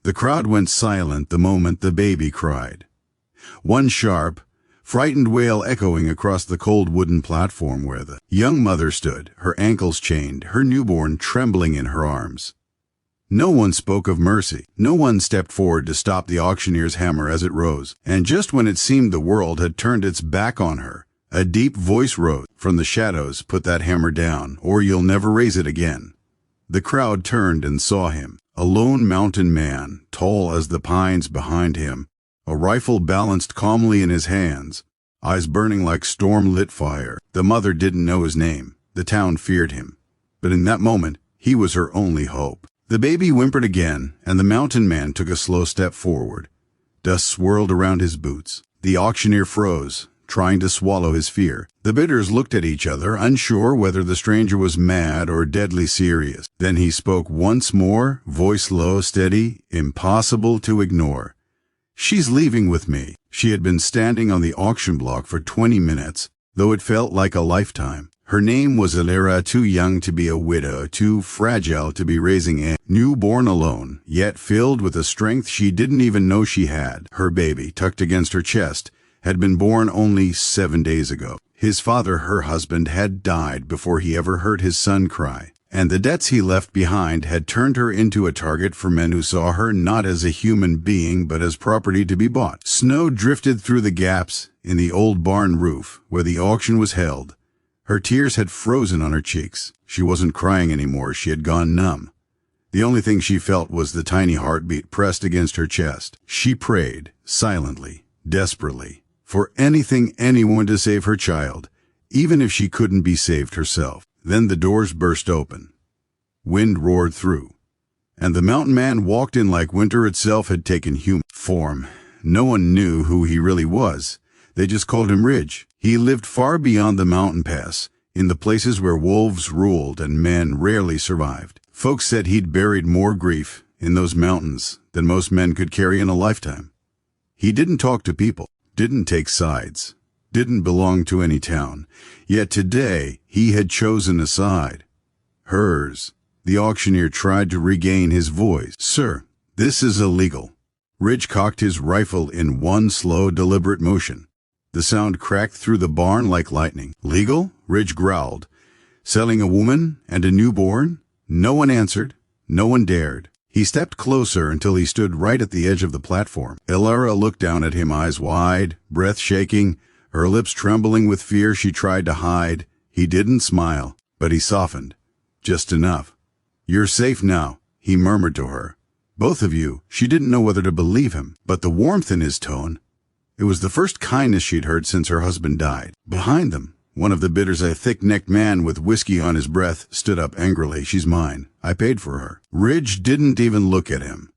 The crowd went silent the moment the baby cried. One sharp, frightened wail echoing across the cold wooden platform where the young mother stood, her ankles chained, her newborn trembling in her arms. No one spoke of mercy. No one stepped forward to stop the auctioneer's hammer as it rose. And just when it seemed the world had turned its back on her, a deep voice rose from the shadows, "Put that hammer down, or you'll never raise it again." The crowd turned and saw him, a lone mountain man, tall as the pines behind him, a rifle balanced calmly in his hands, eyes burning like storm-lit fire. The mother didn't know his name. The town feared him. But in that moment, he was her only hope. The baby whimpered again, and the mountain man took a slow step forward. Dust swirled around his boots. The auctioneer froze, trying to swallow his fear. The bidders looked at each other, unsure whether the stranger was mad or deadly serious. Then he spoke once more, voice low, steady, impossible to ignore. "She's leaving with me." She had been standing on the auction block for 20 minutes, though it felt like a lifetime. Her name was Elira, too young to be a widow, too fragile to be raising a newborn alone, yet filled with a strength she didn't even know she had. Her baby, tucked against her chest, had been born only 7 days ago. His father, her husband, had died before he ever heard his son cry, and the debts he left behind had turned her into a target for men who saw her not as a human being but as property to be bought. Snow drifted through the gaps in the old barn roof where the auction was held. Her tears had frozen on her cheeks. She wasn't crying anymore. She had gone numb. The only thing she felt was the tiny heartbeat pressed against her chest. She prayed, silently, desperately, for anything, anyone to save her child, even if she couldn't be saved herself. Then the doors burst open. Wind roared through, and the mountain man walked in like winter itself had taken human form. No one knew who he really was. They just called him Ridge. He lived far beyond the mountain pass, in the places where wolves ruled and men rarely survived. Folks said he'd buried more grief in those mountains than most men could carry in a lifetime. He didn't talk to people, didn't take sides, didn't belong to any town. Yet today he had chosen a side. Hers. The auctioneer tried to regain his voice. "Sir, this is illegal." Ridge cocked his rifle in one slow, deliberate motion. The sound cracked through the barn like lightning. "Legal?" Ridge growled. "Selling a woman and a newborn?" No one answered. No one dared. He stepped closer until he stood right at the edge of the platform. Elira looked down at him, eyes wide, breath shaking, her lips trembling with fear she tried to hide. He didn't smile, but he softened. Just enough. "You're safe now," he murmured to her. "Both of you." She didn't know whether to believe him, but the warmth in his tone, it was the first kindness she'd heard since her husband died. Behind them, one of the bidders, a thick-necked man with whiskey on his breath, stood up angrily. "She's mine. I paid for her." Ridge didn't even look at him.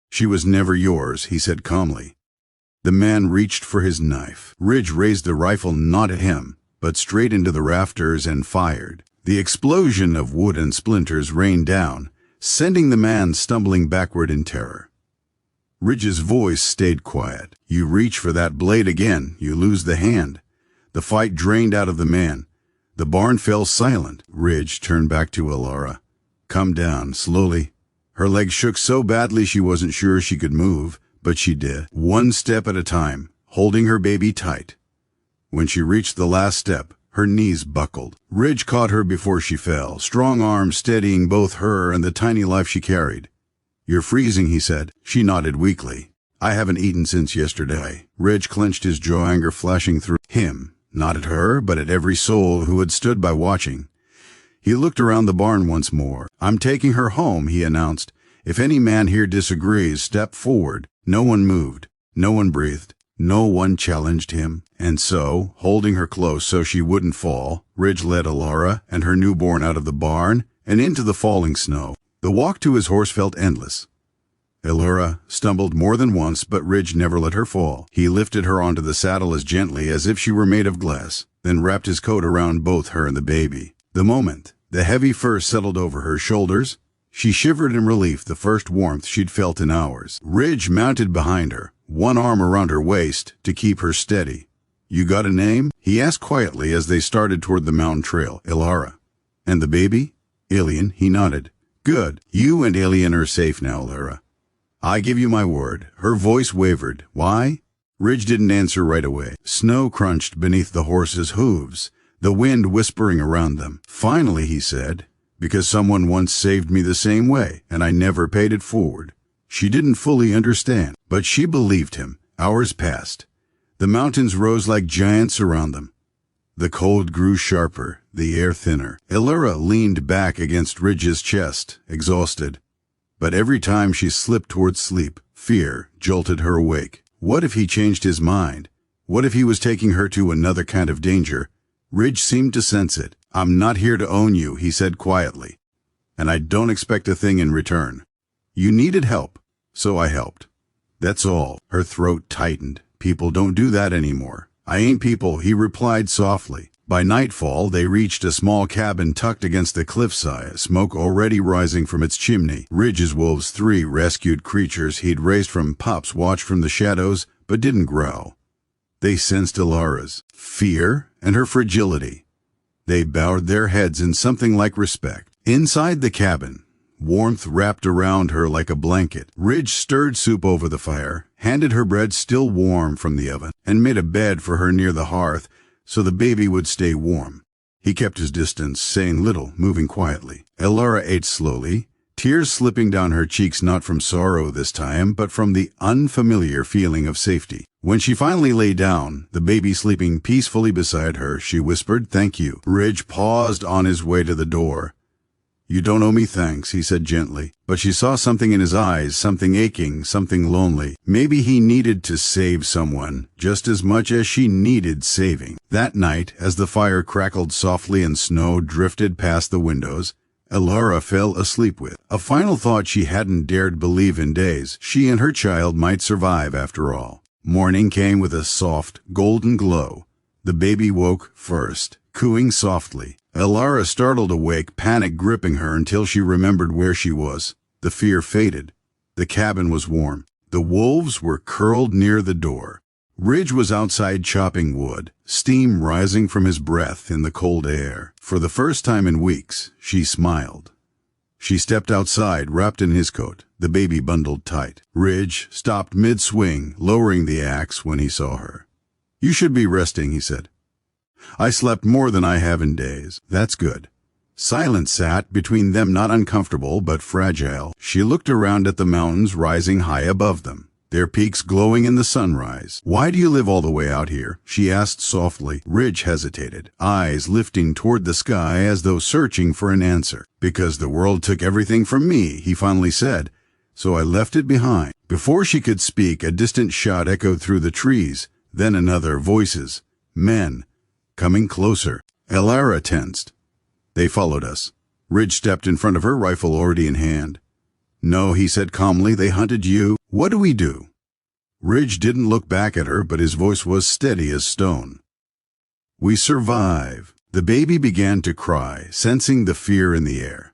"She was never yours," he said calmly. The man reached for his knife. Ridge raised the rifle not at him, but straight into the rafters and fired. The explosion of wood and splinters rained down, sending the man stumbling backward in terror. Ridge's voice stayed quiet. "You reach for that blade again, you lose the hand." The fight drained out of the man. The barn fell silent. Ridge turned back to Elira. "Come down, slowly." Her legs shook so badly she wasn't sure she could move, but she did, one step at a time, holding her baby tight. When she reached the last step, her knees buckled. Ridge caught her before she fell, strong arms steadying both her and the tiny life she carried. "You're freezing," he said. She nodded weakly. "I haven't eaten since yesterday." Ridge clenched his jaw, anger flashing through him, not at her, but at every soul who had stood by watching. He looked around the barn once more. "I'm taking her home," he announced. "If any man here disagrees, step forward." No one moved. No one breathed. No one challenged him. And so, holding her close so she wouldn't fall, Ridge led Elira and her newborn out of the barn and into the falling snow. The walk to his horse felt endless. Elira stumbled more than once, but Ridge never let her fall. He lifted her onto the saddle as gently as if she were made of glass, then wrapped his coat around both her and the baby. The moment the heavy fur settled over her shoulders, she shivered in relief, the first warmth she'd felt in hours. Ridge mounted behind her, one arm around her waist to keep her steady. "You got a name?" he asked quietly as they started toward the mountain trail. "Elira." "And the baby?" "Alien." He nodded. "Good. You and Alien are safe now, Elira. I give you my word. Her voice wavered. Why? Ridge didn't answer right away. Snow crunched beneath the horses' hooves, the wind whispering around them. Finally, he said, because someone once saved me the same way, and I never paid it forward. She didn't fully understand, but she believed him. Hours passed. The mountains rose like giants around them. The cold grew sharper, the air thinner. Elura leaned back against Ridge's chest, exhausted. But every time she slipped towards sleep, fear jolted her awake. What if he changed his mind? What if he was taking her to another kind of danger? Ridge seemed to sense it. I'm not here to own you, he said quietly. And I don't expect a thing in return. You needed help, so I helped. That's all. Her throat tightened. People don't do that anymore. I ain't people, he replied softly. By nightfall, they reached a small cabin tucked against the cliffside, smoke already rising from its chimney. Ridge's wolves, 3 rescued creatures he'd raised from pups, watched from the shadows, but didn't growl. They sensed Elara's fear and her fragility. They bowed their heads in something like respect. Inside the cabin, warmth wrapped around her like a blanket. Ridge stirred soup over the fire, handed her bread still warm from the oven, and made a bed for her near the hearth so the baby would stay warm. He kept his distance, saying little, moving quietly. Elara ate slowly, tears slipping down her cheeks not from sorrow this time, but from the unfamiliar feeling of safety. When she finally lay down, the baby sleeping peacefully beside her, she whispered, "Thank you." Ridge paused on his way to the door. "You don't owe me thanks," he said gently, but she saw something in his eyes, something aching, something lonely. Maybe he needed to save someone, just as much as she needed saving. That night, as the fire crackled softly and snow drifted past the windows, Elara fell asleep with a final thought she hadn't dared believe in days. She and her child might survive after all. Morning came with a soft, golden glow. The baby woke first, cooing softly. Elara startled awake, panic gripping her until she remembered where she was. The fear faded. The cabin was warm. The wolves were curled near the door. Ridge was outside chopping wood, steam rising from his breath in the cold air. For the first time in weeks, she smiled. She stepped outside, wrapped in his coat, the baby bundled tight. Ridge stopped mid-swing, lowering the axe when he saw her. "You should be resting," he said. "I slept more than I have in days." "That's good." Silence sat between them, not uncomfortable, but fragile. She looked around at the mountains rising high above them, their peaks glowing in the sunrise. "Why do you live all the way out here?" she asked softly. Ridge hesitated, eyes lifting toward the sky as though searching for an answer. "Because the world took everything from me," he finally said, "so I left it behind." Before she could speak, a distant shot echoed through the trees, then another, voices, men, coming closer. Elara tensed. "They followed us." Ridge stepped in front of her, rifle already in hand. "No," he said calmly, "they hunted you. What do we do?" Ridge didn't look back at her, but his voice was steady as stone. "We survive." The baby began to cry, sensing the fear in the air.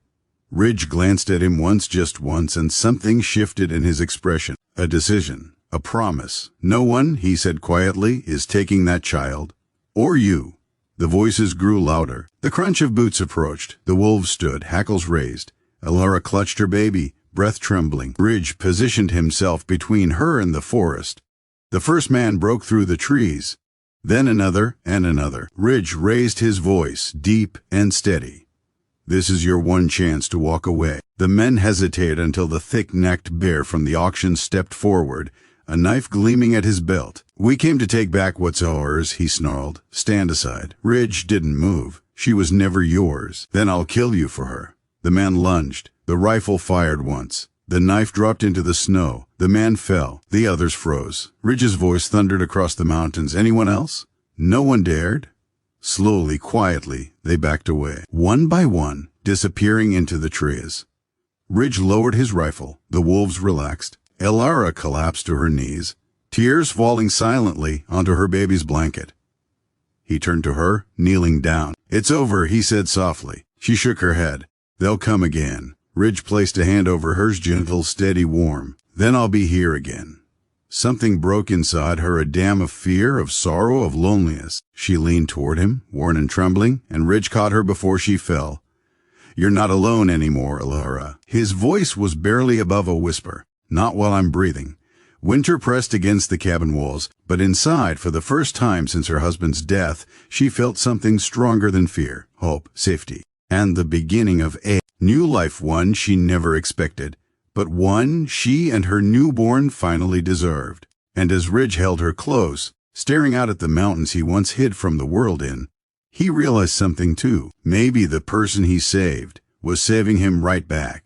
Ridge glanced at him once, just once, and something shifted in his expression. A decision, a promise. "No one," he said quietly, "is taking that child. Or you." The voices grew louder. The crunch of boots approached. The wolves stood, hackles raised. Elara clutched her baby, breath trembling. Ridge positioned himself between her and the forest. The first man broke through the trees. Then another and another. Ridge raised his voice, deep and steady. "This is your one chance to walk away." The men hesitated until the thick-necked bear from the auction stepped forward, a knife gleaming at his belt. "We came to take back what's ours," he snarled. "Stand aside." Ridge didn't move. "She was never yours." "Then I'll kill you for her." The man lunged. The rifle fired once. The knife dropped into the snow. The man fell. The others froze. Ridge's voice thundered across the mountains. "Anyone else?" No one dared. Slowly, quietly, they backed away, one by one, disappearing into the trees. Ridge lowered his rifle. The wolves relaxed. Elara collapsed to her knees, tears falling silently onto her baby's blanket. He turned to her, kneeling down. "It's over," he said softly. She shook her head. "They'll come again." Ridge placed a hand over hers, gentle, steady, warm. "Then I'll be here again." Something broke inside her, a dam of fear, of sorrow, of loneliness. She leaned toward him, worn and trembling, and Ridge caught her before she fell. "You're not alone anymore, Elara." His voice was barely above a whisper. Not while I'm breathing. Winter pressed against the cabin walls, but inside, for the first time since her husband's death, she felt something stronger than fear, hope, safety, and the beginning of a new life, one she never expected, but one she and her newborn finally deserved. And as Ridge held her close, staring out at the mountains he once hid from the world in, he realized something too. Maybe the person he saved was saving him right back.